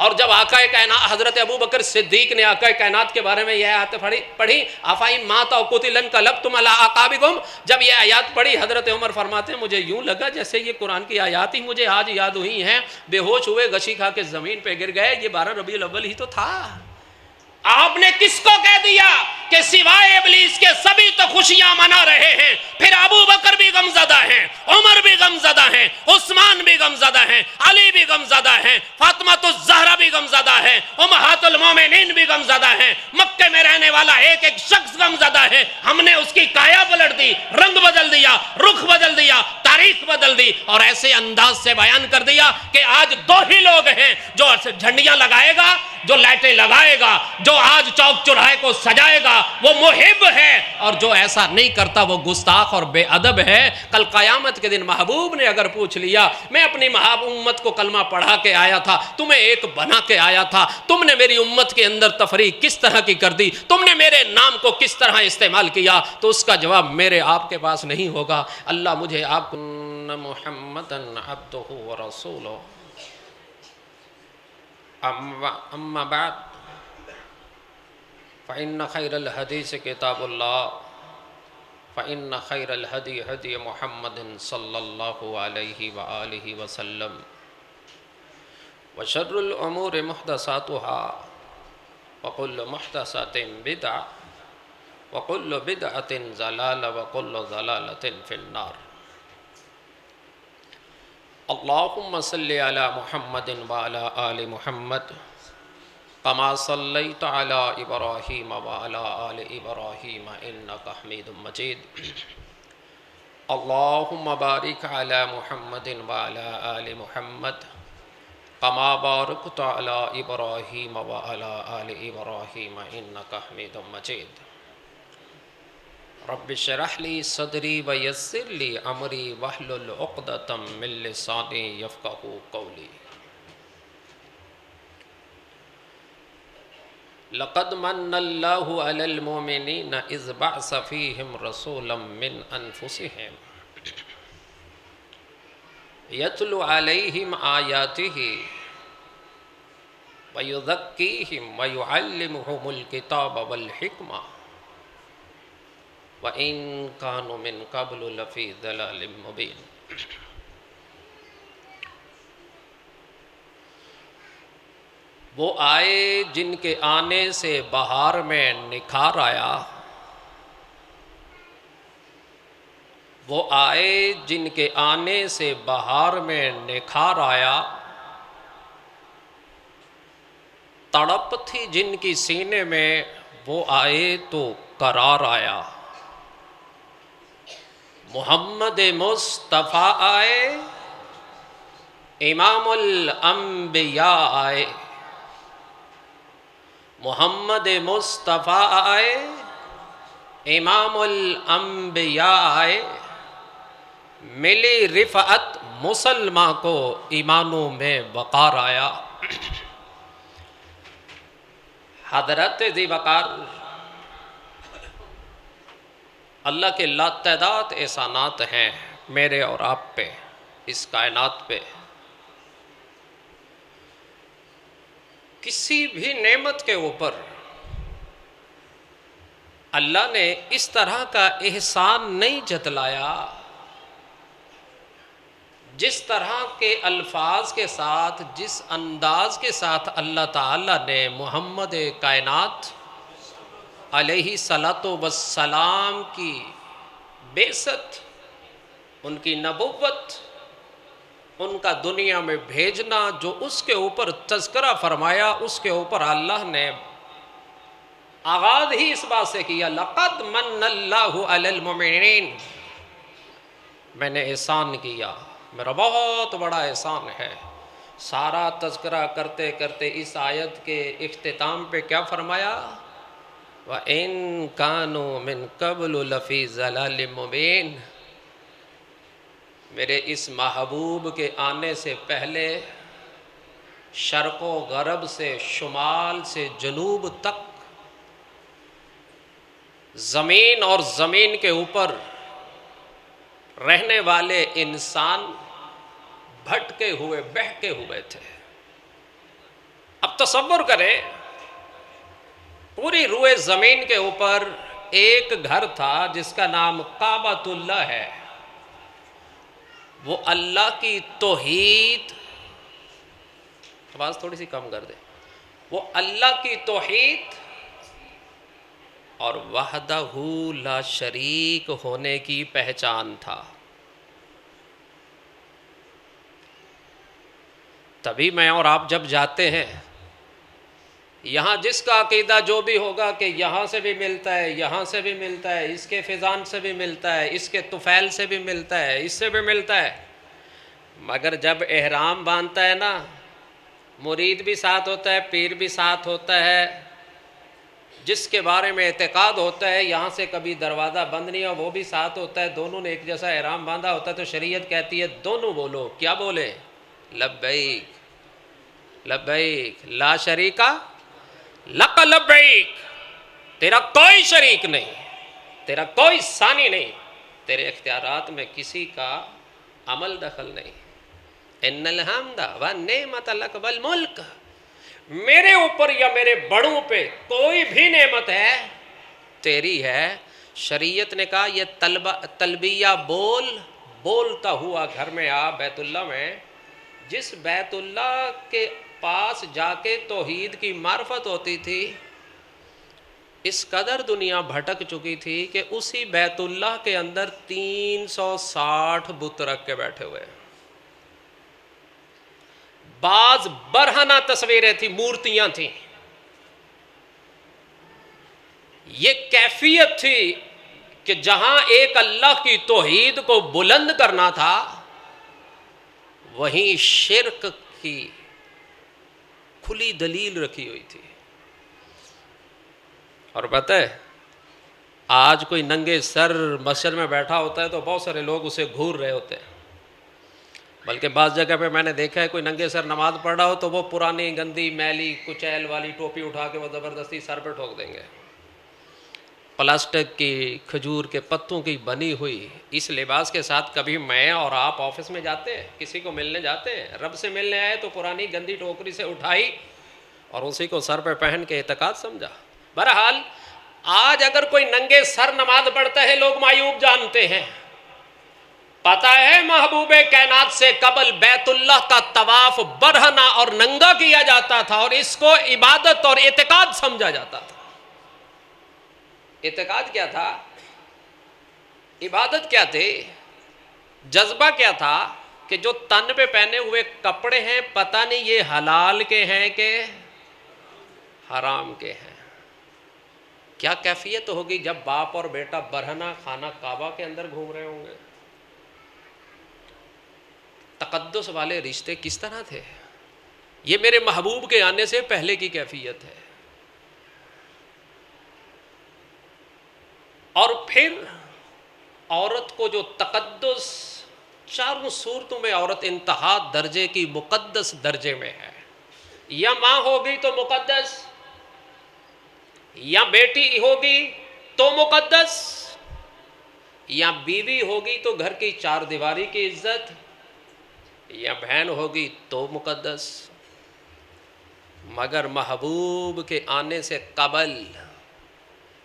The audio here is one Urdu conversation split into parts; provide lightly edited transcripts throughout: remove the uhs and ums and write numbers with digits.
اور جب آقا کائنات حضرت ابو بکر صدیق نے آقا کائنات کے بارے میں یہ آیت پڑھی افائن مات او قتل انقلبتم علی اعقابکم، جب یہ آیات پڑھی حضرت عمر فرماتے ہیں مجھے یوں لگا جیسے یہ قرآن کی آیات ہی مجھے آج یاد ہوئی ہیں، بے ہوش ہوئے، غشی کھا کے زمین پہ گر گئے، یہ 12 ربیع الاول ہی تو تھا۔ آپ نے کس کو کہہ دیا کہ سوائے ابلیس کے سبھی تو خوشیاں منا رہے ہیں، پھر ابو بکر بھی غمزدہ ہیں، عمر بھی غمزدہ ہیں، عثمان بھی غمزدہ ہیں، علی بھی غمزدہ ہیں، فاطمہ الزہرا بھی غمزدہ ہیں، امہات المومنین بھی غمزدہ ہیں، مکے میں رہنے والا ایک ایک شخص غمزدہ ہے۔ ہم نے اس کی کایا پلٹ دی، رنگ بدل دیا، رخ بدل دیا، تاریخ بدل دی، اور ایسے انداز سے بیان کر دیا کہ آج 2 ہی لوگ ہیں جو جھنڈیاں لگائے گا، جو لائٹیں لگائے گا، جو آج چوک چوراہے کو سجائے گا، وہ محب ہے، اور جو ایسا نہیں کرتا وہ گستاخ اور بے ادب ہے۔ کل قیامت کے دن محبوب نے اگر پوچھ لیا میں اپنی امت کو کلمہ پڑھا کے آیا تھا، تمہیں ایک بنا کے آیا تھا، تم نے میری امت کے اندر تفریق کس طرح کی کر دی، تم نے میرے نام کو کس طرح استعمال کیا، تو اس کا جواب میرے آپ کے پاس نہیں ہوگا۔ اللہ مجھے آپ محمدن عبدہ ورسولہ اما بعد فإن خير الحديث كتاب الله فإن خير الهدي هدي محمد صلى الله عليه وآله وسلم وشر الأمور محدثاتها وكل محدثة بدعة وكل بدعة ضلالة وكل ضلالة في النار۔ اللهم صل على محمد وعلى آل محمد كما صليت على إبراهيم وعلى آل إبراهيم إنك حميد مجيد۔ اللهم بارك على محمد وعلى آل محمد كما باركت على إبراهيم وعلى آل إبراهيم إنك حميد مجيد۔ رب اشرح لي صدري ويسر لي أمري واحلل عقدة من لساني يفقهوا قولي۔ لقد من الله على المؤمنين إذ بعث فيهم رسولا من أنفسهم يتلو عليهم آياته ويزكيهم ويعلمهم الكتاب والحكمة وإن كانوا من قبل لفي ضلال مبين۔ وہ آئے جن کے آنے سے بہار میں نکھار آیا، وہ آئے جن کے آنے سے بہار میں نکھار آیا، تڑپ تھی جن کی سینے میں وہ آئے تو قرار آیا۔ محمد مصطفیٰ آئے، امام الانبیاء آئے، محمد مصطفیٰ آئے، امام الانبیاء آئے، ملی رفعت مسلمہ کو ایمانوں میں وقار آیا۔ حضرت ذی وقار اللہ کے لاتعداد احسانات ہیں میرے اور آپ پہ، اس کائنات پہ۔ کسی بھی نعمت کے اوپر اللہ نے اس طرح کا احسان نہیں جتلایا جس طرح کے الفاظ کے ساتھ، جس انداز کے ساتھ اللہ تعالیٰ نے محمد کائنات علیہ الصلاۃ والسلام کی بعثت، ان کی نبوت، ان کا دنیا میں بھیجنا، جو اس کے اوپر تذکرہ فرمایا، اس کے اوپر اللہ نے آغاز ہی اس بات سے کیا، لقد من اللہ علی المؤمنین، میں نے احسان کیا، میرا بہت بڑا احسان ہے۔ سارا تذکرہ کرتے کرتے اس آیت کے اختتام پہ کیا فرمایا؟ وَإِن كَانُوا مِن قَبْلُ لَفِي ضَلَالٍ مُبِينٍ، میرے اس محبوب کے آنے سے پہلے شرق و غرب سے شمال سے جنوب تک زمین اور زمین کے اوپر رہنے والے انسان بھٹکے ہوئے، بہکے ہوئے تھے۔ اب تصور کریں پوری روئے زمین کے اوپر ایک گھر تھا جس کا نام کعبۃ اللہ ہے. وہ اللہ کی توحید، آواز تھوڑی سی کم کر دے، وہ اللہ کی توحید اور وحدہ لا شریک ہونے کی پہچان تھا. تبھی میں اور آپ جب جاتے ہیں یہاں جس کا عقیدہ جو بھی ہوگا کہ یہاں سے بھی ملتا ہے، یہاں سے بھی ملتا ہے، اس کے فیضان سے بھی ملتا ہے، اس کے طفیل سے بھی ملتا ہے، اس سے بھی ملتا ہے، مگر جب احرام باندھتا ہے نا، مرید بھی ساتھ ہوتا ہے، پیر بھی ساتھ ہوتا ہے، جس کے بارے میں اعتقاد ہوتا ہے یہاں سے کبھی دروازہ بند نہیں ہو وہ بھی ساتھ ہوتا ہے، دونوں نے ایک جیسا احرام باندھا ہوتا ہے، تو شریعت کہتی ہے دونوں بولو. کیا بولے؟ لبیک لبیک لا شریکہ لک لبیک. تیرا کوئی شریک نہیں، تیرا کوئی ثانی نہیں، تیرے اختیارات میں کسی کا عمل دخل نہیں. ان الحمد والنعمت لک والملک، میرے اوپر یا میرے بڑوں پہ کوئی بھی نعمت ہے تیری ہے. شریعت نے کہا یہ تلبیہ بولتا ہوا گھر میں آ بیت اللہ میں. جس بیت اللہ کے پاس جا کے توحید کی معرفت ہوتی تھی، اس قدر دنیا بھٹک چکی تھی کہ اسی بیت اللہ کے اندر 360 بت رکھ کے بیٹھے ہوئے. بعض برہنہ تصویریں تھیں، مورتیاں تھیں. یہ کیفیت تھی کہ جہاں ایک اللہ کی توحید کو بلند کرنا تھا وہیں شرک کی کھلی دلیل رکھی ہوئی تھی. اور پتہ ہے آج کوئی ننگے سر مسجد میں بیٹھا ہوتا ہے تو بہت سارے لوگ اسے گھور رہے ہوتے ہیں، بلکہ بعض جگہ پہ میں نے دیکھا ہے کوئی ننگے سر نماز پڑھ رہا ہو تو وہ پرانی گندی میلی کچیل والی ٹوپی اٹھا کے وہ زبردستی سر پہ ٹھوک دیں گے. پلاسٹک کی، کھجور کے پتوں کی بنی ہوئی اس لباس کے ساتھ کبھی میں اور آپ آفس میں جاتے ہیں، کسی کو ملنے جاتے ہیں، رب سے ملنے آئے تو پرانی گندی ٹوکری سے اٹھائی اور اسی کو سر پہ پہن کے اعتقاد سمجھا. بہرحال آج اگر کوئی ننگے سر نماز پڑھتا ہے لوگ معیوب جانتے ہیں. پتہ ہے محبوب کائنات سے قبل بیت اللہ کا طواف برہنہ اور ننگا کیا جاتا تھا اور اس کو عبادت اور اعتقاد سمجھا جاتا تھا. اعتقاد کیا تھا؟ عبادت کیا تھی؟ جذبہ کیا تھا؟ کہ جو تن پہ پہنے ہوئے کپڑے ہیں پتہ نہیں یہ حلال کے ہیں کہ حرام کے ہیں. کیا کیفیت ہوگی جب باپ اور بیٹا برہنہ خانہ کعبہ کے اندر گھوم رہے ہوں گے؟ تقدس والے رشتے کس طرح تھے؟ یہ میرے محبوب کے آنے سے پہلے کی کیفیت ہے. اور پھر عورت کو جو تقدس، چاروں صورتوں میں عورت انتہا درجے کی مقدس درجے میں ہے. یا ماں ہوگی تو مقدس، یا بیٹی ہوگی تو مقدس، یا بیوی ہوگی تو گھر کی چار دیواری کی عزت، یا بہن ہوگی تو مقدس. مگر محبوب کے آنے سے قبل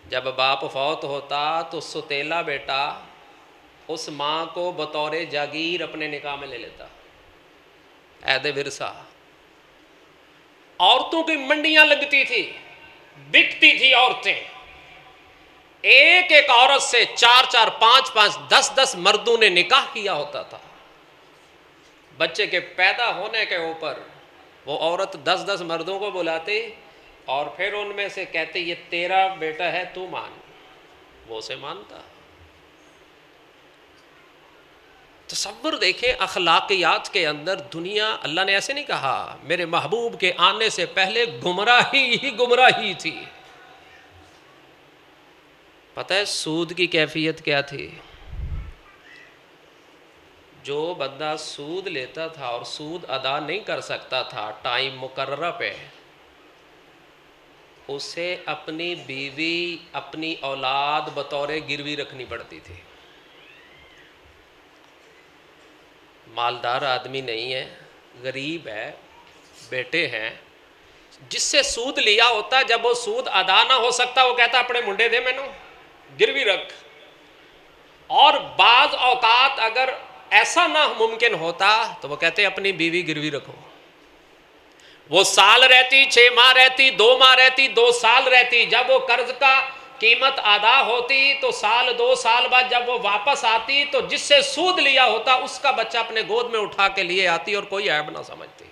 جب باپ فوت ہوتا تو ستیلا بیٹا اس ماں کو بطور جاگیر اپنے نکاح میں لے لیتا. عہد ورثہ. عورتوں کی منڈیاں لگتی تھی، بکتی تھی عورتیں. ایک ایک عورت سے 4 4 5 5 10 10 مردوں نے نکاح کیا ہوتا تھا. بچے کے پیدا ہونے کے اوپر وہ عورت 10 10 مردوں کو بلاتی اور پھر ان میں سے کہتے یہ تیرا بیٹا ہے تو مان. وہ اسے مانتا. تصور دیکھیں اخلاقیات کے اندر دنیا، اللہ نے ایسے نہیں کہا میرے محبوب کے آنے سے پہلے گمراہی ہی گمراہی تھی. پتہ ہے سود کی کیفیت کیا تھی؟ جو بندہ سود لیتا تھا اور سود ادا نہیں کر سکتا تھا ٹائم مقررہ پہ، اسے اپنی بیوی، اپنی اولاد بطور گروی رکھنی پڑتی تھی. مالدار آدمی نہیں ہے، غریب ہے، بیٹے ہیں، جس سے سود لیا ہوتا، جب وہ سود ادا نہ ہو سکتا وہ کہتا اپنے منڈے دے مینوں گروی رکھ. اور بعض اوقات اگر ایسا نہ ممکن ہوتا تو وہ کہتے اپنی بیوی گروی رکھو. وہ سال رہتی، 6 ماہ رہتی، 2 ماہ رہتی، 2 سال رہتی، جب وہ قرض کا قیمت ادا ہوتی تو سال 2 سال بعد جب وہ واپس آتی تو جس سے سود لیا ہوتا اس کا بچہ اپنے گود میں اٹھا کے لیے آتی اور کوئی عیب نہ سمجھتی.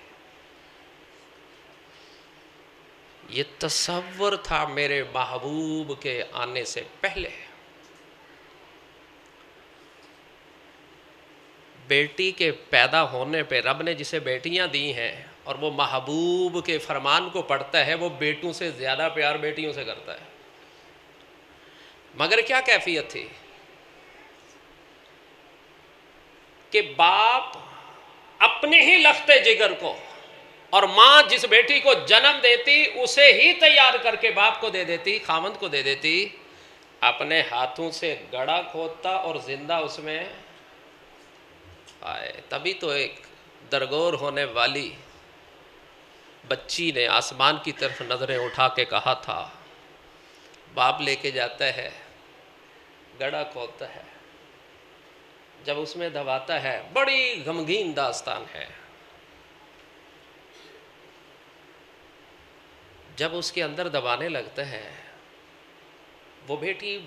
یہ تصور تھا میرے محبوب کے آنے سے پہلے. بیٹی کے پیدا ہونے پہ رب نے جسے بیٹیاں دی ہیں اور وہ محبوب کے فرمان کو پڑھتا ہے، وہ بیٹوں سے زیادہ پیار بیٹیوں سے کرتا ہے. مگر کیا کیفیت تھی کہ باپ اپنے ہی لختے جگر کو اور ماں جس بیٹی کو جنم دیتی اسے ہی تیار کر کے باپ کو دے دیتی، خاوند کو دے دیتی، اپنے ہاتھوں سے گڑا کھودتا اور زندہ اس میں آئے. تبھی تو ایک درگور ہونے والی بچی نے آسمان کی طرف نظریں اٹھا کے کہا تھا، باپ لے کے جاتا ہے، گڑا کھودتا ہے، جب اس میں دباتا ہے، بڑی غمگین داستان ہے. جب اس کے اندر دبانے لگتا ہے، وہ بیٹی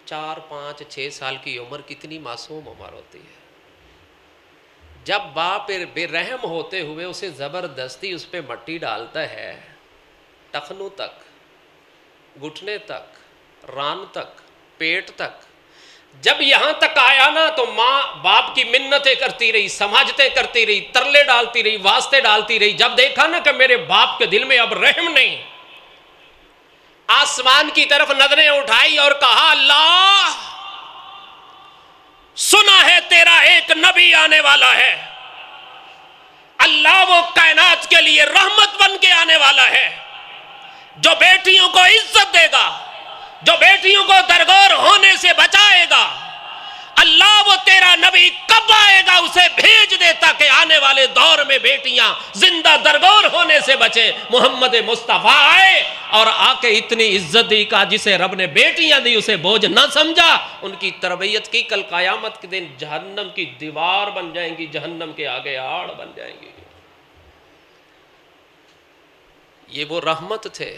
4 5 6 سال کی عمر، کتنی معصوم عمر ہوتی ہے. جب باپ بے رحم ہوتے ہوئے اسے زبردستی اس پہ مٹی ڈالتا ہے، ٹخنوں تک، گھٹنے تک، ران تک، پیٹ تک، جب یہاں تک آیا نا تو ماں باپ کی منتیں کرتی رہی، سماجتیں کرتی رہی، ترلے ڈالتی رہی، واسطے ڈالتی رہی. جب دیکھا نا کہ میرے باپ کے دل میں اب رحم نہیں، آسمان کی طرف نظریں اٹھائی اور کہا، اللہ سنا ہے تیرا ایک نبی آنے والا ہے، اللہ وہ کائنات کے لیے رحمت بن کے آنے والا ہے، جو بیٹیوں کو عزت دے گا، جو بیٹیوں کو درگور ہونے سے بچائے گا. اللہ وہ تیرا نبی کب آئے گا اسے بھیج دیتا کہ آنے والے دور میں بیٹیاں زندہ درگور ہونے سے بچے. محمد مصطفیٰ آئے اور آ کے اتنی عزت دی کا جسے رب نے بیٹیاں دی اسے بوجھ نہ سمجھا. ان کی تربیت کی، کل قیامت کے دن جہنم کی دیوار بن جائیں گی، جہنم کے آگے آڑ بن جائیں گی. یہ وہ رحمت تھے.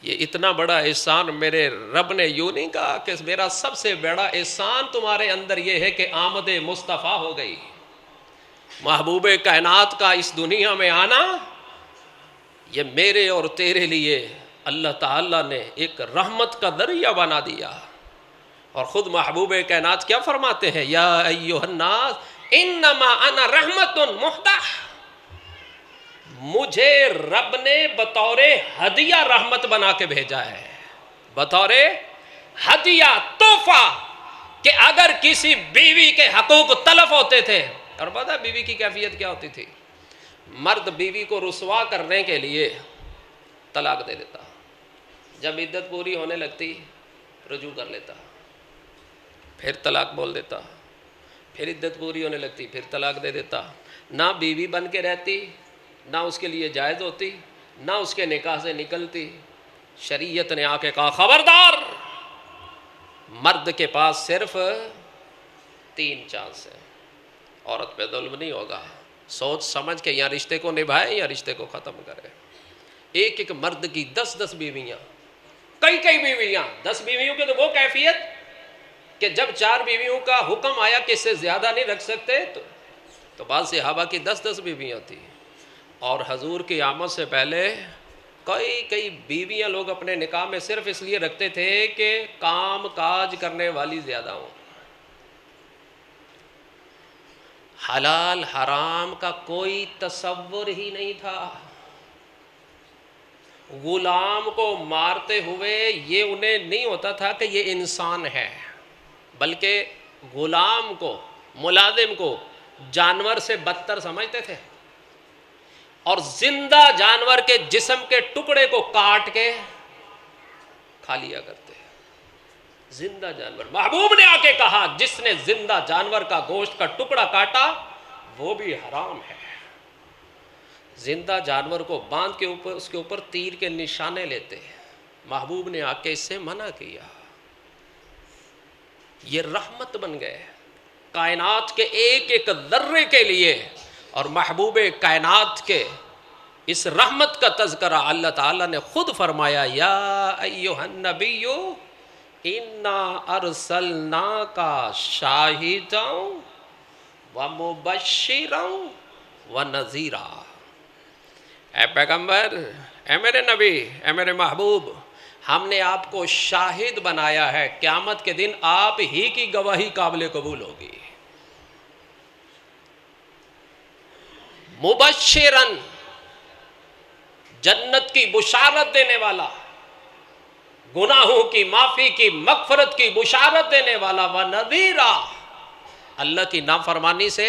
یہ اتنا بڑا احسان میرے رب نے یوں نہیں کہا کہ میرا سب سے بڑا احسان تمہارے اندر یہ ہے کہ آمد مصطفیٰ ہو گئی. محبوب کائنات کا اس دنیا میں آنا یہ میرے اور تیرے لیے اللہ تعالیٰ نے ایک رحمت کا ذریعہ بنا دیا. اور خود محبوب کائنات کیا فرماتے ہیں، یا ایھا الناس انما انا رحمت مہدہ، مجھے رب نے بطور ہدیہ رحمت بنا کے بھیجا ہے، بطور ہدیہ، تحفہ. کہ اگر کسی بیوی کے حقوق تلف ہوتے تھے، اور پتہ بیوی کی کیفیت کیا ہوتی تھی، مرد بیوی کو رسوا کرنے کے لیے طلاق دے دیتا، جب عدت پوری ہونے لگتی رجوع کر لیتا، پھر طلاق بول دیتا، پھر عدت پوری ہونے لگتی پھر طلاق دے دیتا. نہ بیوی بن کے رہتی، نہ اس کے لیے جائز ہوتی، نہ اس کے نکاح سے نکلتی. شریعت نے آ کے کہا، خبردار، مرد کے پاس صرف 3 چانس ہیں، عورت پہ ظلم نہیں ہوگا. سوچ سمجھ کے یا رشتے کو نبھائے یا رشتے کو ختم کرے. ایک ایک مرد کی 10 بیویاں، کئی بیویاں، 10 بیویوں کی تو وہ کیفیت کہ جب 4 بیویوں کا حکم آیا کہ اس سے زیادہ نہیں رکھ سکتے تو بعض صحابہ کی 10 بیویاں تھیں. اور حضور کی آمد سے پہلے کئی بیویاں لوگ اپنے نکاح میں صرف اس لیے رکھتے تھے کہ کام کاج کرنے والی زیادہ ہوں. حلال حرام کا کوئی تصور ہی نہیں تھا. غلام کو مارتے ہوئے یہ انہیں نہیں ہوتا تھا کہ یہ انسان ہے، بلکہ غلام کو، ملازم کو جانور سے بدتر سمجھتے تھے، اور زندہ جانور کے جسم کے ٹکڑے کو کاٹ کے کھا لیا کرتے. زندہ جانور، محبوب نے آ کے کہا جس نے زندہ جانور کا گوشت کا ٹکڑا کاٹا وہ بھی حرام ہے. زندہ جانور کو باندھ کے اوپر اس کے اوپر تیر کے نشانے لیتے، محبوب نے آ کے اس سے منع کیا. یہ رحمت بن گئے کائنات کے ایک ایک ذرے کے لیے. اور محبوب کائنات کے اس رحمت کا تذکرہ اللہ تعالیٰ نے خود فرمایا، یا ایھا النبی انا ارسلناک شاہدا ومبشرا ونذیرا. اے پیغمبر، اے میرے نبی، اے میرے محبوب، ہم نے آپ کو شاہد بنایا ہے، قیامت کے دن آپ ہی کی گواہی قابل قبول ہوگی. مبشرن، جنت کی بشارت دینے والا، گناہوں کی معافی کی مغفرت کی بشارت دینے والا، ونذیرا، اللہ کی نافرمانی سے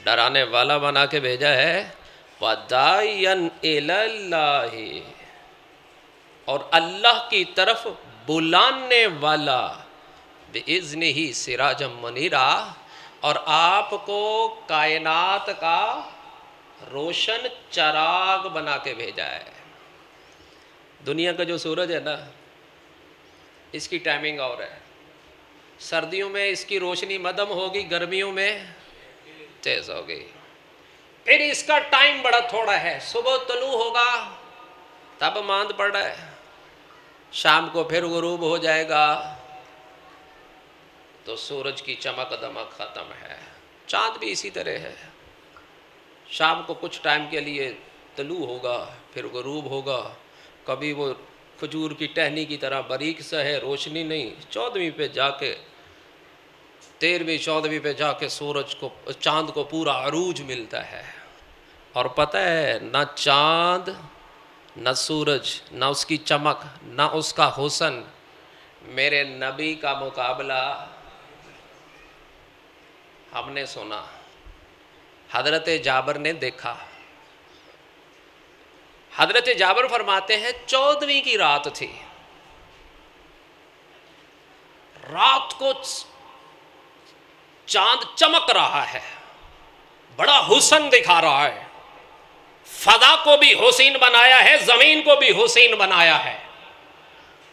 ڈرانے والا بنا کے بھیجا ہے. وَدَاعِيًا إِلَى اللَّهِ، اور اللہ کی طرف بلانے والا، بِإِذْنِهِ سِرَاجًا مُنِيرًا، اور آپ کو کائنات کا روشن چراغ بنا کے بھیجا ہے. دنیا کا جو سورج ہے نا، اس کی ٹائمنگ اور ہے. سردیوں میں اس کی روشنی مدھم ہوگی، گرمیوں میں تیز ہوگی. پھر اس کا ٹائم بڑا تھوڑا ہے، صبح طلوع ہوگا تب ماند پڑ رہا ہے، شام کو پھر غروب ہو جائے گا تو سورج کی چمک دمک ختم ہے. چاند بھی اسی طرح ہے، شام کو کچھ ٹائم کے لیے طلوع ہوگا پھر غروب ہوگا. کبھی وہ کھجور کی ٹہنی کی طرح باریک سا ہے، روشنی نہیں. 14ویں پہ جا کے 13ویں 14ویں پہ جا کے سورج کو، چاند کو پورا عروج ملتا ہے. اور پتہ ہے نہ چاند نہ سورج نہ اس کی چمک نہ اس کا حسن میرے نبی کا مقابلہ. ہم نے سنا، حضرت جابر نے دیکھا. حضرت جابر فرماتے ہیں 14ویں کی رات تھی، رات کو چاند چمک رہا ہے، بڑا حسن دکھا رہا ہے، فضا کو بھی حسین بنایا ہے، زمین کو بھی حسین بنایا ہے.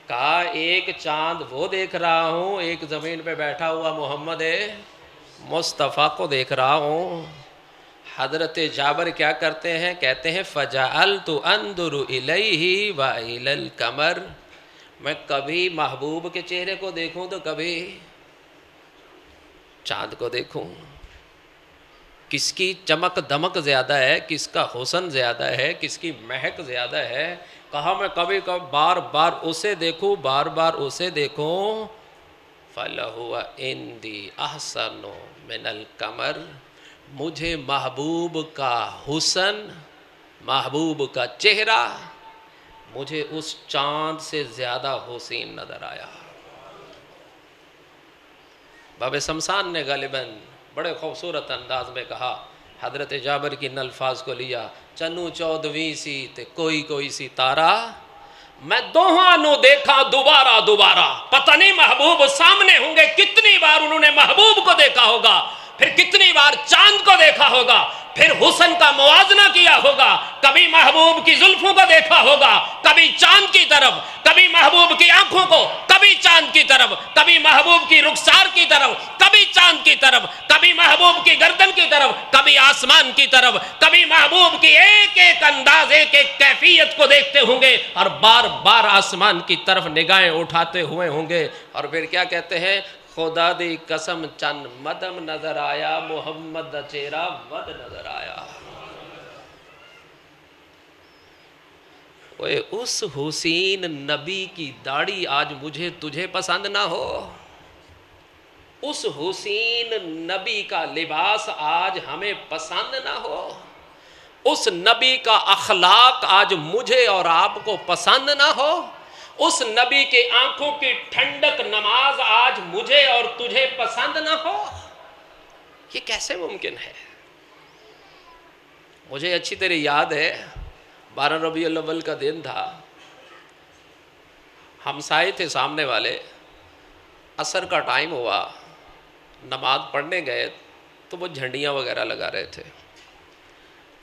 کہا ایک چاند وہ دیکھ رہا ہوں، ایک زمین پہ بیٹھا ہوا محمد مصطفیٰ کو دیکھ رہا ہوں. حضرت جابر کیا کرتے ہیں؟ کہتے ہیں فَجَعَلْتُ أَنْظُرُ إِلَيْهِ وَإِلَى الْقَمَرِ، میں کبھی محبوب کے چہرے کو دیکھوں تو کبھی چاند کو دیکھوں. کس کی چمک دمک زیادہ ہے، کس کا حسن زیادہ ہے، کس کی مہک زیادہ ہے. کہا میں کبھی بار بار اسے دیکھوں، بار بار اسے دیکھوں. فَلَهُوَ عِنْدِي أَحْسَنُ مِنَ الْقَمَرِ، مجھے محبوب کا حسن، محبوب کا چہرہ مجھے اس چاند سے زیادہ حسین نظر آیا. باب شمسان نے غالباً بڑے خوبصورت انداز میں کہا، حضرت جابر کی ان الفاظ کو لیا، چنو 14ویں سی تے کوئی کوئی سی تارا، میں دوہاں نو دیکھا دوبارہ دوبارہ. پتہ نہیں محبوب سامنے ہوں گے، کتنی بار انہوں نے محبوب کو دیکھا ہوگا، پھر کتنی بار چاند کو دیکھا ہوگا، پھر حسن کا موازنہ کیا ہوگا. کبھی محبوب کی زلفوں کو دیکھا ہوگا، کبھی چاند کی طرف، کبھی محبوب کی آنکھوں کو، کبھی چاند کی طرف، کبھی محبوب کی رخسار کی طرف، کبھی چاند کی طرف، کبھی محبوب کی گردن کی طرف، کبھی آسمان کی طرف، کبھی محبوب کی ایک ایک انداز، ایک ایک کیفیت کو دیکھتے ہوں گے اور بار بار آسمان کی طرف نگاہیں اٹھاتے ہوئے ہوں گے. اور پھر کیا کہتے ہیں؟ خدا دی قسم چند مدم نظر آیا، محمد دا چہرہ ود نظر آیا. اس حسین نبی کی داڑھی آج مجھے تجھے پسند نہ ہو، اس حسین نبی کا لباس آج ہمیں پسند نہ ہو، اس نبی کا اخلاق آج مجھے اور آپ کو پسند نہ ہو، اس نبی کے آنکھوں کی ٹھنڈک نماز آج مجھے اور تجھے پسند نہ ہو، یہ کیسے ممکن ہے؟ مجھے اچھی طرح یاد ہے 12 ربیع الاول کا دن تھا، ہمسائے تھے سامنے والے، عصر کا ٹائم ہوا، نماز پڑھنے گئے تو وہ جھنڈیاں وغیرہ لگا رہے تھے.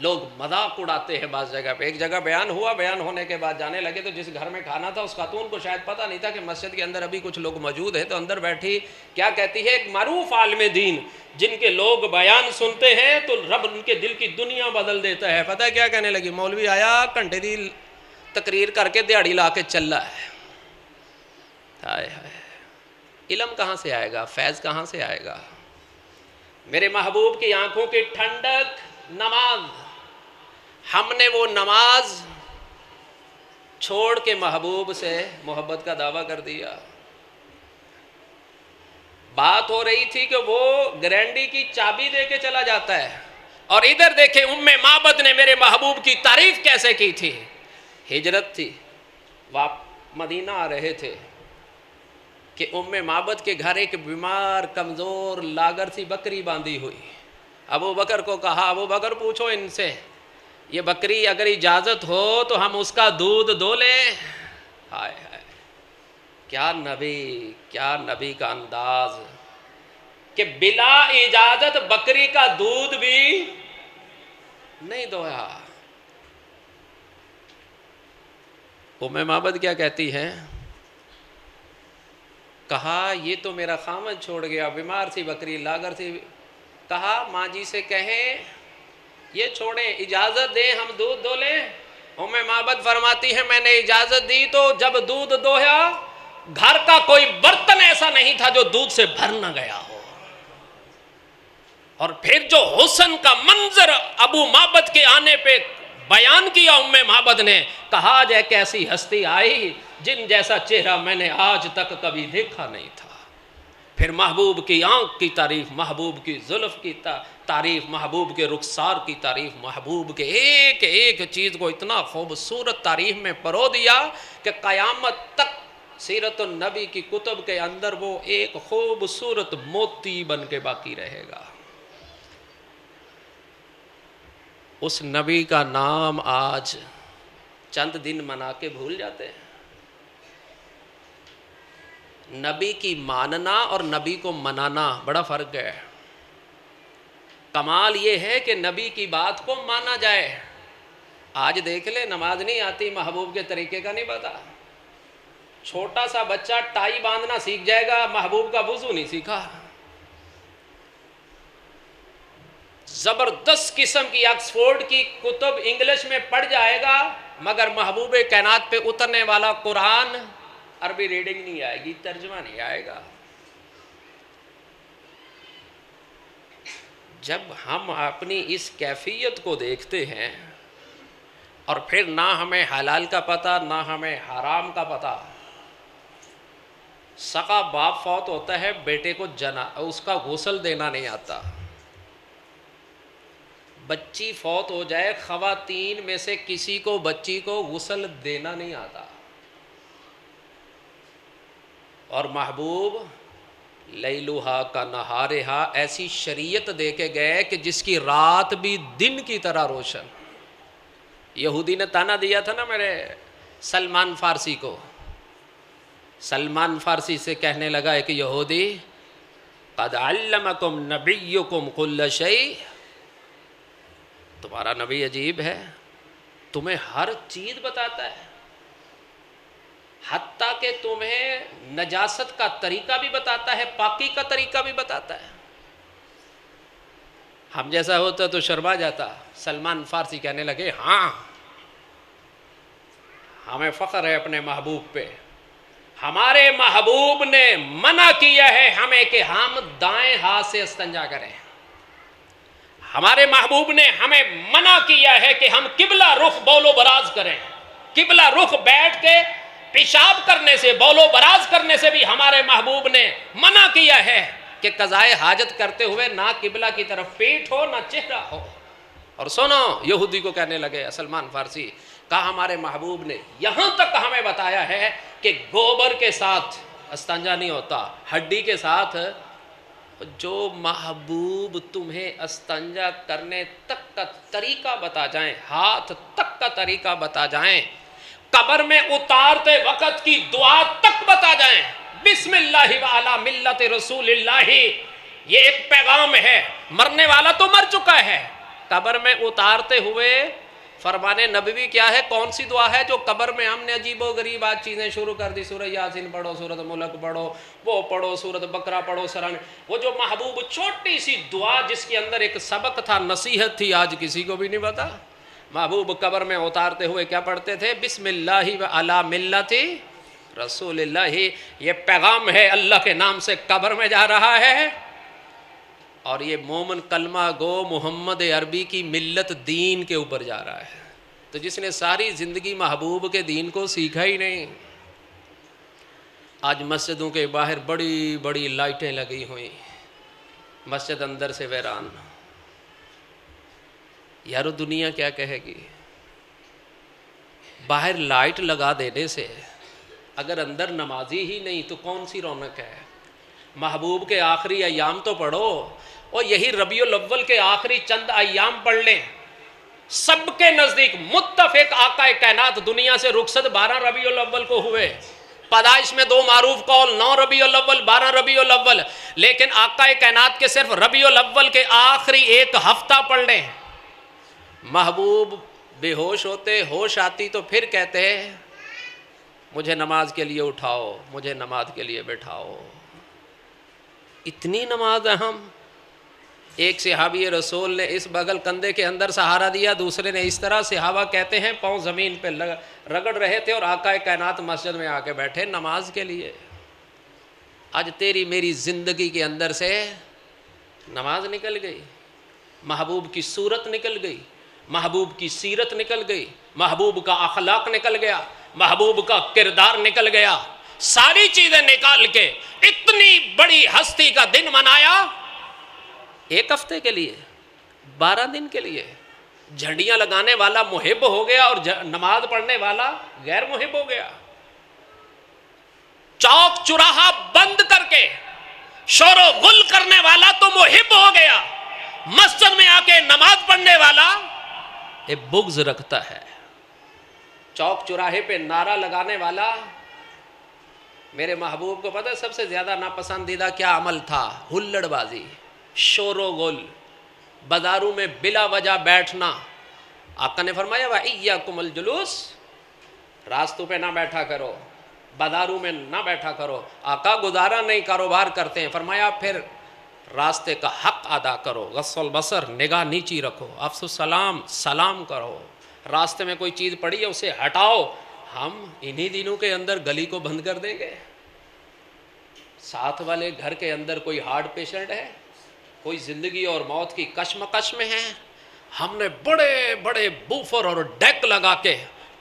لوگ مذاق اڑاتے ہیں بعض جگہ پہ. ایک جگہ بیان ہوا, بیان ہونے کے بعد جانے لگے تو جس گھر میں کھانا تھا اس خاتون کو شاید پتہ نہیں تھا کہ مسجد کے اندر ابھی کچھ لوگ موجود ہیں, تو اندر بیٹھی کیا کہتی ہے, ایک معروف عالم دین جن کے لوگ بیان سنتے ہیں تو رب ان کے دل کی دنیا بدل دیتا ہے. پتہ ہے کیا کہنے لگی؟ مولوی آیا گھنٹے دی تقریر کر کے دیہڑی لا کے چل رہا ہے. ہائے ہائے, علم کہاں سے آئے گا, فیض کہاں سے آئے گا؟ میرے محبوب کی آنکھوں کی ٹھنڈک نماز. ہم نے وہ نماز چھوڑ کے محبوب سے محبت کا دعویٰ کر دیا. بات ہو رہی تھی کہ وہ گرینڈی کی چابی دے کے چلا جاتا ہے, اور ادھر دیکھیں ام معبد نے میرے محبوب کی تعریف کیسے کی تھی. ہجرت تھی, مدینہ آ رہے تھے کہ ام معبد کے گھر ایک بیمار کمزور لاگر سی بکری باندھی ہوئی. ابو بکر کو کہا, ابو بکر پوچھو ان سے, یہ بکری اگر اجازت ہو تو ہم اس کا دودھ دو لیں. ہائے ہائے, کیا نبی, کیا نبی کا انداز کہ بلا اجازت بکری کا دودھ بھی نہیں دویا. ام معبد کیا کہتی ہے؟ کہا یہ تو میرا خامد چھوڑ گیا, بیمار سی بکری لاگر سی. کہا ماں جی سے کہیں یہ چھوڑیں, اجازت دیں ہم دودھ دو لیں. ام معبد فرماتی ہے میں نے اجازت دی تو جب دودھ دویا گھر کا کوئی برتن ایسا نہیں تھا جو دودھ سے بھر نہ گیا ہو. اور پھر جو حسن کا منظر ابو معبد کے آنے پہ بیان کیا ام معبد نے, کہا آج ایک ایسی ہستی آئی جن جیسا چہرہ میں نے آج تک کبھی دیکھا نہیں تھا. پھر محبوب کی آنکھ کی تعریف, محبوب کی زلف کی تعریف, محبوب کے رخسار کی تعریف, محبوب کے ایک ایک چیز کو اتنا خوبصورت تعریف میں پرو دیا کہ قیامت تک سیرت النبی کی کتب کے اندر وہ ایک خوبصورت موتی بن کے باقی رہے گا. اس نبی کا نام آج چند دن منا کے بھول جاتے ہیں. نبی کی ماننا اور نبی کو منانا بڑا فرق ہے. کمال یہ ہے کہ نبی کی بات کو مانا جائے. آج دیکھ لے, نماز نہیں آتی, محبوب کے طریقے کا نہیں پتا. چھوٹا سا بچہ ٹائی باندھنا سیکھ جائے گا, محبوب کا وضو نہیں سیکھا. زبردست قسم کی آکسفورڈ کی کتب انگلش میں پڑھ جائے گا, مگر محبوب کائنات پہ اترنے والا قرآن عربی ریڈنگ نہیں آئے گی, ترجمہ نہیں آئے گا. جب ہم اپنی اس کیفیت کو دیکھتے ہیں اور پھر نہ ہمیں حلال کا پتہ نہ ہمیں حرام کا پتہ. سگا باپ فوت ہوتا ہے, بیٹے کو اس کا غسل دینا نہیں آتا. بچی فوت ہو جائے, خواتین میں سے کسی کو بچی کو غسل دینا نہیں آتا. اور محبوب لیلوہا کا نہارہا ایسی شریعت دے کے گئے کہ جس کی رات بھی دن کی طرح روشن. یہودی نے تانا دیا تھا نا میرے سلمان فارسی کو. سلمان فارسی سے کہنے لگا ایک یہودی, قد علمکم نبیکم کل شیء, تمہارا نبی عجیب ہے, تمہیں ہر چیز بتاتا ہے, حتیٰ کہ تمہیں نجاست کا طریقہ بھی بتاتا ہے, پاکی کا طریقہ بھی بتاتا ہے. ہم جیسا ہوتا تو شرما جاتا. سلمان فارسی کہنے لگے ہاں ہمیں فخر ہے اپنے محبوب پہ. ہمارے محبوب نے منع کیا ہے ہمیں کہ ہم دائیں ہاتھ سے استنجا کریں. ہمارے محبوب نے ہمیں منع کیا ہے کہ ہم قبلہ رخ بول و براز کریں. قبلہ رخ بیٹھ کے پیشاب کرنے سے, بول و براز کرنے سے بھی ہمارے محبوب نے منع کیا ہے کہ قضائے حاجت کرتے ہوئے نہ قبلہ کی طرف پیٹھ ہو نہ چہرہ ہو. اور سنو, یہودی کو کہنے لگے سلمان فارسی, کہا ہمارے محبوب نے یہاں تک ہمیں بتایا ہے کہ گوبر کے ساتھ استنجا نہیں ہوتا, ہڈی کے ساتھ. جو محبوب تمہیں استنجا کرنے تک کا طریقہ بتا جائیں, ہاتھ تک کا طریقہ بتا جائیں, قبر میں اتارتے وقت کی دعا تک بتا جائیں, بسم اللہ وعلی ملت رسول اللہ, یہ ایک پیغام ہے. مرنے والا تو مر چکا ہے, قبر میں اتارتے ہوئے فرمان نبوی کیا ہے؟ کون سی دعا ہے جو قبر میں ہم نے عجیب و غریب آج چیزیں شروع کر دی؟ سورہ یاسین پڑھو، سورۃ ملک پڑھو، وہ پڑھو، سورۃ بقرہ پڑھو، وہ جو محبوب چھوٹی سی دعا جس کے اندر ایک سبق تھا، نصیحت تھی، آج کسی کو بھی نہیں پتا۔ محبوب قبر میں اتارتے ہوئے کیا پڑھتے تھے؟ بسم اللہ و علی ملت رسول اللہ۔ یہ پیغام ہے اللہ کے نام سے قبر میں جا رہا ہے، اور یہ مومن کلمہ گو محمد عربی کی ملت دین کے اوپر جا رہا ہے۔ تو جس نے ساری زندگی محبوب کے دین کو سیکھا ہی نہیں، آج مسجدوں کے باہر بڑی بڑی لائٹیں لگی ہوئی، مسجد اندر سے ویران۔ یارو دنیا کیا کہے گی؟ باہر لائٹ لگا دینے سے اگر اندر نمازی ہی نہیں تو کون سی رونق ہے؟ محبوب کے آخری ایام تو پڑھو، اور یہی ربیع الاول کے آخری چند ایام پڑھ لیں۔ سب کے نزدیک متفق آقا کائنات دنیا سے رخصت 12 ربیع الاول کو ہوئے۔ پیدائش میں 2 معروف قول، 9 ربیع الاول، 12 ربیع الاول، لیکن آقا کائنات کے صرف ربیع الاول کے آخری ایک ہفتہ پڑھ لیں۔ محبوب بے ہوش ہوتے، ہوش آتی تو پھر کہتے ہیں مجھے نماز کے لیے اٹھاؤ، مجھے نماز کے لیے بٹھاؤ۔ اتنی نماز اہم۔ ایک صحابی رسول نے اس بغل کندھے کے اندر سہارا دیا، دوسرے نے اس طرح، صحابہ کہتے ہیں پاؤں زمین پہ رگڑ رہے تھے، اور آقا کائنات مسجد میں آ کے بیٹھے نماز کے لیے۔ آج تیری میری زندگی کے اندر سے نماز نکل گئی، محبوب کی صورت نکل گئی، محبوب کی سیرت نکل گئی، محبوب کا اخلاق نکل گیا، محبوب کا کردار نکل گیا، ساری چیزیں نکال کے اتنی بڑی ہستی کا دن منایا 1 ہفتے کے لیے، 12 دن کے لیے۔ جھنڈیاں لگانے والا محب ہو گیا اور نماز پڑھنے والا غیر محب ہو گیا۔ چوک چراہا بند کر کے شور و غل کرنے والا تو محب ہو گیا، مسجد میں آ کے نماز پڑھنے والا ایک بغض رکھتا ہے۔ چوک چراہے پہ نعرہ لگانے والا، میرے محبوب کو پتہ ہے سب سے زیادہ ناپسندیدہ کیا عمل تھا؟ ہلڑ بازی، شور و غل، بازاروں میں بلا وجہ بیٹھنا۔ آقا نے فرمایا وَإِيَّاكُمُ الْجُلُوسَ، راستوں پہ نہ بیٹھا کرو، بازاروں میں نہ بیٹھا کرو۔ آقا گزارا نہیں، کاروبار کرتے ہیں، فرمایا پھر راستے کا حق ادا کرو، غض البصر، نگاہ نیچی رکھو، افس السلام، سلام کرو، راستے میں کوئی چیز پڑی ہے اسے ہٹاؤ۔ ہم انہی دنوں کے اندر گلی کو بند کر دیں گے؟ ساتھ والے گھر کے اندر کوئی ہارٹ پیشنٹ ہے، کوئی زندگی اور موت کی کشمکش میں ہے، ہم نے بڑے بڑے بوفر اور ڈیک لگا کے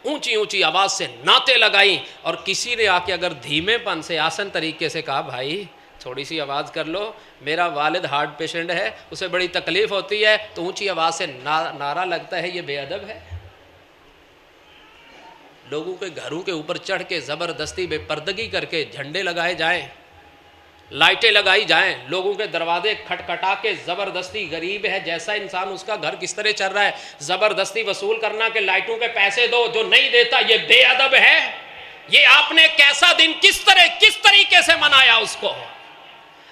اونچی اونچی آواز سے نعتیں لگائیں، اور کسی نے آ کے اگر دھیمے پن سے آسن طریقے سے کہا بھائی تھوڑی سی آواز کر لو، میرا والد ہارٹ پیشنٹ ہے، اسے بڑی تکلیف ہوتی ہے، تو اونچی آواز سے نعرہ لگتا ہے، یہ بے ادب ہے۔ لوگوں کے گھروں کے اوپر چڑھ کے زبردستی بے پردگی کر کے جھنڈے لگائے جائیں، لائٹیں لگائی جائیں، لوگوں کے دروازے کھٹکھٹا کے زبردستی، غریب ہے جیسا انسان اس کا گھر کس طرح چل رہا ہے، زبردستی وصول کرنا کہ لائٹوں کے پیسے دو، جو نہیں دیتا یہ بے ادب ہے۔ یہ آپ نے کیسا دن کس طریقے سے منایا اس کو؟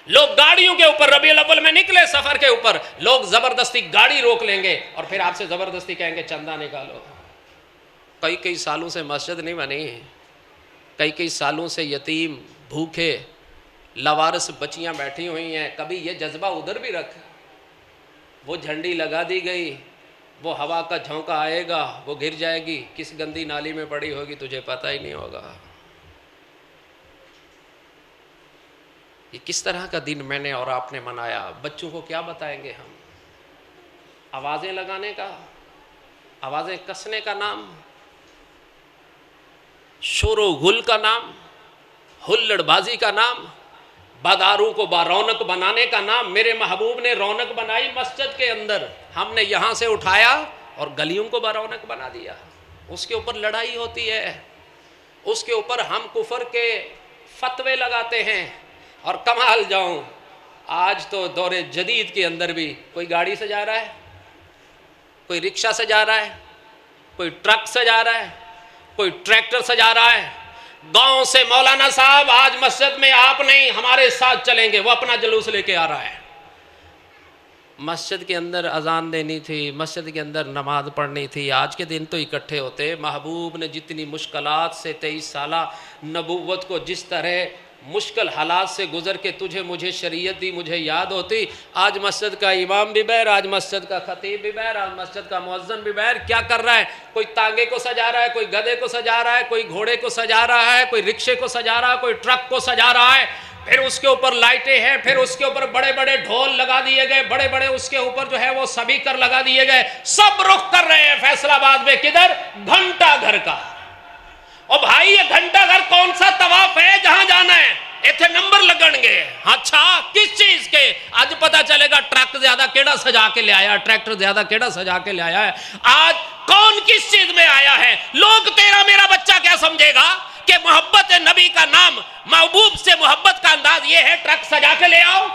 لوگ گاڑیوں کے اوپر ربیع الاول میں نکلے سفر کے اوپر، لوگ زبردستی گاڑی روک لیں گے اور پھر آپ سے زبردستی کہیں گے چندہ نکالو۔ کئی سالوں سے مسجد نہیں بنی، کئی سالوں سے یتیم بھوکے لاوارث بچیاں بیٹھی ہوئی ہیں، کبھی یہ جذبہ ادھر بھی رکھ۔ وہ جھنڈی لگا دی گئی، وہ ہوا کا جھونکا آئے گا، وہ گر جائے گی، کس گندی نالی میں پڑی ہوگی تجھے پتہ ہی نہیں ہوگا۔ یہ کس طرح کا دن میں نے اور آپ نے منایا؟ بچوں کو کیا بتائیں گے ہم؟ آوازیں لگانے کا، آوازیں کسنے کا نام، شور و غل کا نام، ہلڑ بازی کا نام، بازاروں کو رونق بنانے کا نام۔ میرے محبوب نے رونق بنائی مسجد کے اندر، ہم نے یہاں سے اٹھایا اور گلیوں کو رونق بنا دیا۔ اس کے اوپر لڑائی ہوتی ہے، اس کے اوپر ہم کفر کے فتوے لگاتے ہیں۔ اور کمال جاؤں، آج تو دور جدید کے اندر بھی کوئی گاڑی سے جا رہا ہے، کوئی رکشہ سے جا رہا ہے، کوئی ٹرک سے جا رہا ہے، کوئی ٹریکٹر سے جا رہا ہے۔ گاؤں سے مولانا صاحب آج مسجد میں آپ نہیں ہمارے ساتھ چلیں گے، وہ اپنا جلوس لے کے آ رہا ہے۔ مسجد کے اندر اذان دینی تھی، مسجد کے اندر نماز پڑھنی تھی، آج کے دن تو اکٹھے ہوتے۔ محبوب نے جتنی مشکلات سے 23 سالہ نبوت کو جس طرح مشکل حالات سے گزر کے تجھے مجھے شریعت دی، مجھے یاد ہوتی۔ آج مسجد کا امام بھی بیر، آج مسجد کا خطیب بھی بیر، آج مسجد کا مؤذن بھی بیر۔ کیا کر رہا ہے؟ کوئی تانگے کو سجا رہا ہے، کوئی گدھے کو سجا رہا ہے، کوئی گھوڑے کو سجا رہا ہے، کوئی رکشے کو سجا رہا ہے، کوئی ٹرک کو سجا رہا ہے، پھر اس کے اوپر لائٹیں ہیں، پھر اس کے اوپر بڑے بڑے ڈھول لگا دیے گئے، بڑے بڑے اس کے اوپر جو ہے وہ سپیکر لگا دیے گئے، سب رخ کر رہے ہیں فیصل آباد میں کدھر؟ گھنٹہ گھر کا۔ اور بھائی یہ گھنٹہ گھر کون سا طواف ہے جہاں جانا ہے؟ ایتھے نمبر لگن گے۔ اچھا کس چیز کے؟ آج پتا چلے گا ٹرک زیادہ کیڑا سجا کے لے آیا، ٹریکٹر زیادہ کیڑا سجا کے لے آیا ہے۔ آج کون کس چیز میں آیا ہے؟ لوگ تیرا میرا بچہ کیا سمجھے گا کہ محبت نبی کا نام، محبوب سے محبت کا انداز یہ ہے ٹرک سجا کے لے آؤ،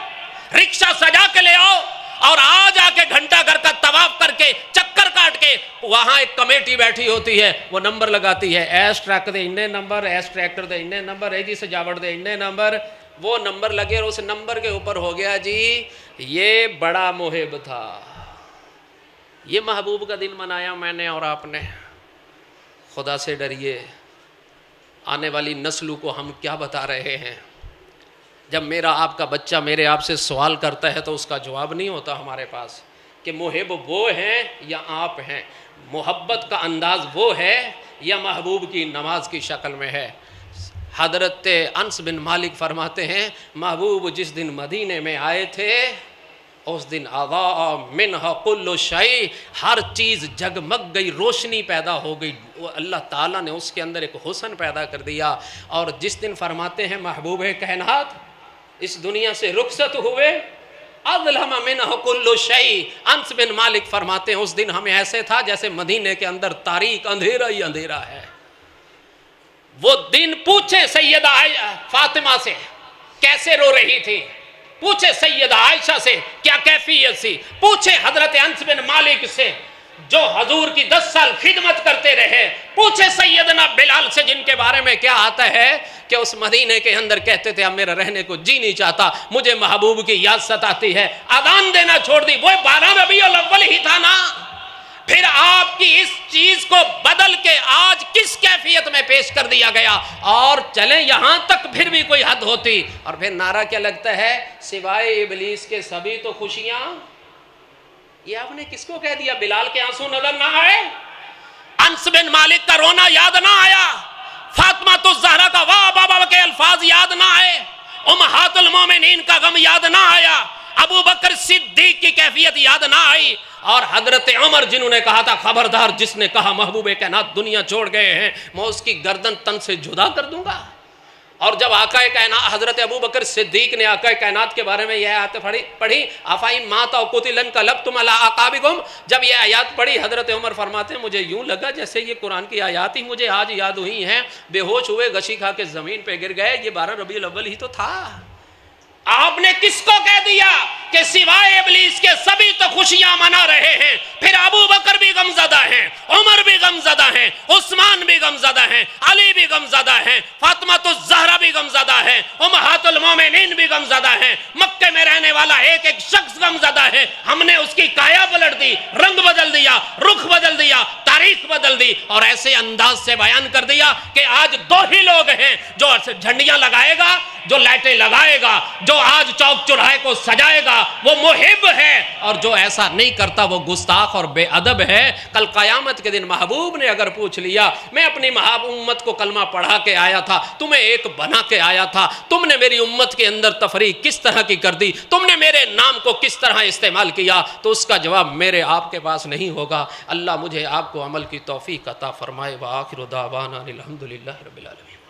رکشہ سجا کے لے آؤ، اور آج آ کے گھنٹہ گھر کا طواف کر کے چکر کاٹ کے وہاں ایک کمیٹی بیٹھی ہوتی ہے، وہ نمبر لگاتی ہے، ایس ٹرک دے اننے نمبر، ایس ٹریکٹر دے اننے نمبر، جی سجاوٹ دے اننے نمبر۔ وہ نمبر لگے اور اس نمبر کے اوپر ہو گیا جی یہ بڑا محب تھا۔ یہ محبوب کا دن منایا میں نے اور آپ نے۔ خدا سے ڈریے، آنے والی نسلوں کو ہم کیا بتا رہے ہیں؟ جب میرا آپ کا بچہ میرے آپ سے سوال کرتا ہے تو اس کا جواب نہیں ہوتا ہمارے پاس کہ محب وہ ہیں یا آپ ہیں، محبت کا انداز وہ ہے یا محبوب کی نماز کی شکل میں ہے۔ حضرت انس بن مالک فرماتے ہیں محبوب جس دن مدینے میں آئے تھے اس دن اضاء منہ کل شیء، ہر چیز جگمگ گئی، روشنی پیدا ہو گئی۔ اللہ تعالیٰ نے اس کے اندر ایک حسن پیدا کر دیا۔ اور جس دن فرماتے ہیں محبوب کائنات اس دنیا سے رخصت ہوئے، اظلم منہ کل شیء، انس بن مالک فرماتے ہیں اس دن ہمیں ایسے تھا جیسے مدینے کے اندر تاریک اندھیرا ہی اندھیرا ہے۔ وہ دن پوچھے سیدہ فاطمہ سے کیسے رو رہی تھی، پوچھے سیدہ عائشہ سے کیا کیفیت سی، پوچھے حضرت انس بن مالک سے جو حضور کی 10 سال خدمت کرتے رہے، پوچھے سیدنا بلال سے جن کے بارے میں کیا آتا ہے کہ اس مدینے کے اندر کہتے تھے اب میرا رہنے کو جی نہیں چاہتا، مجھے محبوب کی یاد ستاتی ہے، اذان دینا چھوڑ دی۔ وہ 12 ربیع الاول ہی تھا نا۔ پھر آپ کی اس چیز کو بدل کے آج کس کیفیت میں پیش کر دیا گیا، اور چلیں یہاں تک پھر بھی کوئی حد ہوتی۔ اور پھر نعرہ کیا لگتا ہے؟ سوائے ابلیس کے سبھی تو خوشیاں۔ یہ آپ نے کس کو کہہ دیا؟ بلال کے آنسو نظر نہ آئے، انس بن مالک کا رونا یاد نہ آیا، فاطمہ الزہرا کا واہ بابا کے الفاظ یاد نہ آئے، امہات المومنین کا غم یاد نہ آیا، ابو بکر صدیق کی کیفیت یاد نہ آئی، اور حضرت عمر جنہوں نے کہا تھا خبردار جس نے کہا محبوب کائنات دنیا چھوڑ گئے ہیں میں اس کی گردن تن سے جدا کر دوں گا۔ اور جب آقا کائنات حضرت ابو بکر صدیق نے آقا کائنات کے بارے میں یہ آیت پڑھی افائن مات او قتل انقلبتم علی اعقابکم، جب یہ آیات پڑھی حضرت عمر فرماتے ہیں مجھے یوں لگا جیسے یہ قرآن کی آیات ہی مجھے آج یاد ہوئی ہیں، بے ہوش ہوئے غشی کھا کے زمین پہ گر گئے۔ یہ 12 ربیع الاول ہی تو تھا۔ آپ نے کس کو کہہ دیا کہ سوائے ابلیس کے سبھی تو خوشیاں منا رہے ہیں؟ پھر ابو بکر بھی غمزدہ ہیں، عمر بھی غمزدہ ہیں، عثمان بھی غمزدہ ہیں، علی بھی غمزدہ ہیں، فاطمہ الزہرا بھی غمزدہ ہیں، امہات المومنین بھی غمزدہ ہیں، مکے میں رہنے والا ایک ایک شخص غمزدہ ہے۔ ہم نے اس کی کایا پلٹ دی، رنگ بدل دیا، رخ بدل دیا، تاریخ بدل دی، اور ایسے انداز سے بیان کر دیا کہ آج 2 ہی لوگ ہیں جو جھنڈیاں لگائے گا، جو لائٹیں لگائے گا، جو آج چوک چوراہے کو سجائے گا وہ محب ہے، اور جو ایسا نہیں کرتا وہ گستاخ اور بے ادب ہے۔ کل قیامت کے دن محبوب نے اگر پوچھ لیا میں اپنی امت کو کلمہ پڑھا کے آیا تھا، تمہیں ایک بنا کے آیا تھا، تم نے میری امت کے اندر تفریق کس طرح کی کر دی، تم نے میرے نام کو کس طرح استعمال کیا، تو اس کا جواب میرے آپ کے پاس نہیں ہوگا۔ اللہ مجھے آپ کو عمل کی توفیق عطا فرمائے۔ وآخر دعوانا الحمدللہ رب العالمین۔